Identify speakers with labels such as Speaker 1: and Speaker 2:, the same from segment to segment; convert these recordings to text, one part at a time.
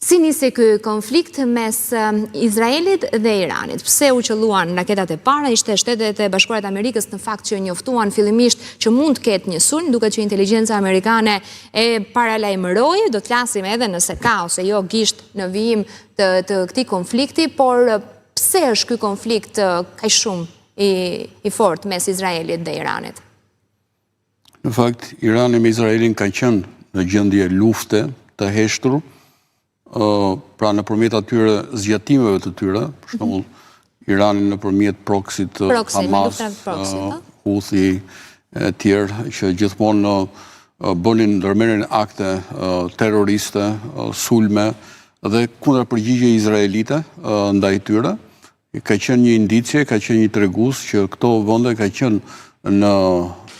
Speaker 1: Si nisi ky konflikt mes Izraelit dhe Iranit? Pse u qelluan raketat e para? Ishte Shtetet e Bashkuara të Amerikës në fakt që njoftuan fillimisht që mund të ketë një sulm, duke që inteligjenca amerikane e paralajmëroi. Do të flasim edhe nëse ka ose jo gisht në vijim të këtij konflikti, por pse është ky konflikt kaq shumë i fortë mes Izraelit dhe Iranit?
Speaker 2: Në fakt, Irani me Izraelin ka qenë në gjendje lufte të heshtur, pra nëpërmjet atyre zgjatimeve të tyre, për shembull Irani nëpërmjet proxyt Hamas, Houthi e tjerë që gjithmonë bënin ndërmerrjen akte terroriste, sulme dhe kundërpërgjigje izraelite ndaj tyre. Ka qenë një indicie, ka qenë një tregues që këto vende ka qenë në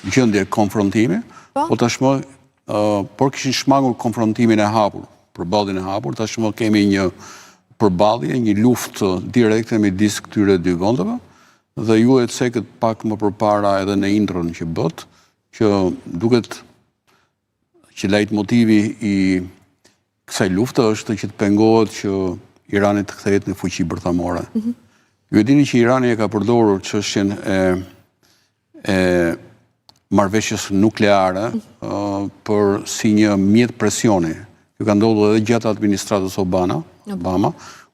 Speaker 2: gjendje konfrontimi, po tashmë por kishin shmangur konfrontimin e hapur, përballjen e hapur, tashmë kemi një përballje, një luftë direkte midis këtyre dy vendeve dhe ju e cekët pak më përpara edhe në intrën që bët, që duket që leitmotivi i kësaj lufte është që të pengohet që Irani të kthehet në fuqi bërthamore. Ju e dini që Irani e ka përdorur çështjen e marrëveshjes nukleare për si një mjet presioni. Ju ka ndodhur edhe gjatë administratës Obama,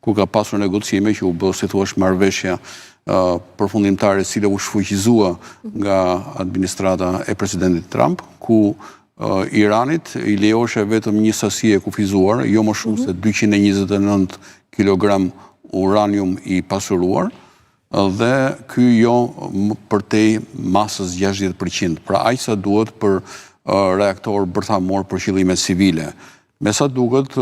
Speaker 2: ku ka pasur negocime që u bë si thua marrëveshja përfundimtare e cila u shfuqizua nga administrata e presidentit Trump, ku Iranit i lejohej vetëm një sasi e kufizuar, jo më shumë se 229 kg uranium i pasuruar, dhe ky jo përtej masës 60%, pra aq sa duhet për reaktor bërthamor për qëllime civile. Me sa duket,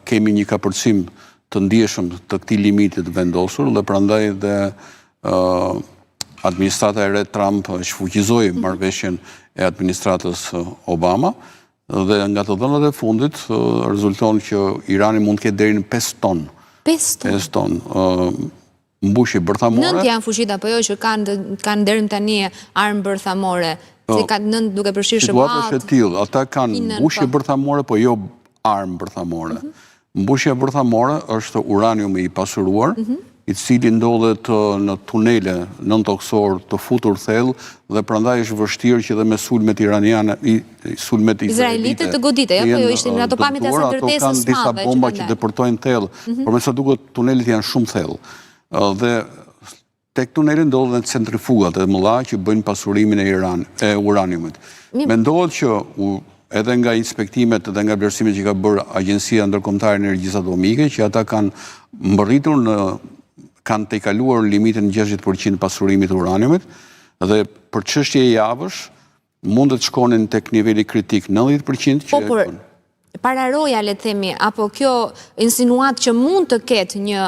Speaker 2: kemi një kapërcim të ndjeshëm të këtij limiti të vendosur dhe prandaj dhe administrata e re Trump shfuqizoi marrëveshjen e administratës Obama dhe nga të dhënat e fundit rezulton që Irani mund të ketë deri në 5 ton. 5 ton. Mbushje bërthamore.
Speaker 1: 9 janë fuqitë apo jo që kanë deri tani armë bërthamore? Si ka 9 duke përfshirë shëbat?
Speaker 2: Situata është e tillë, ata kanë mbushje bërthamore, po jo armë bërthamore. Mbushja bërthamore është uraniumi i pasuruar, i cili ndodhet në tunele nëntoksor të futur thellë dhe prandaj është vështirë që dhe me sulmet iraniane, sulmet
Speaker 1: izraelite të godite, apo jo ishin ato pamjet e asaj ndërtesës
Speaker 2: ato kanë disa bomba që depërtojnë thellë, por me sa duket tunelet janë shumë thellë. Dhe tek tunelit ndodhen centrifugat e mëdha që bëjnë pasurimin e uraniumit. Mendohet që edhe nga inspektimet dhe nga vlerësimet që ka bërë Agjencia Ndërkombëtare e Energjisë Atomike, që ata kanë mbërritur kanë tejkaluar limitin 60% pasurimit të uraniumit dhe për çështje e javësh mund të shkonin tek niveli kritik 90% që
Speaker 1: para roja, le të themi, apo kjo insinuat që mund të ketë një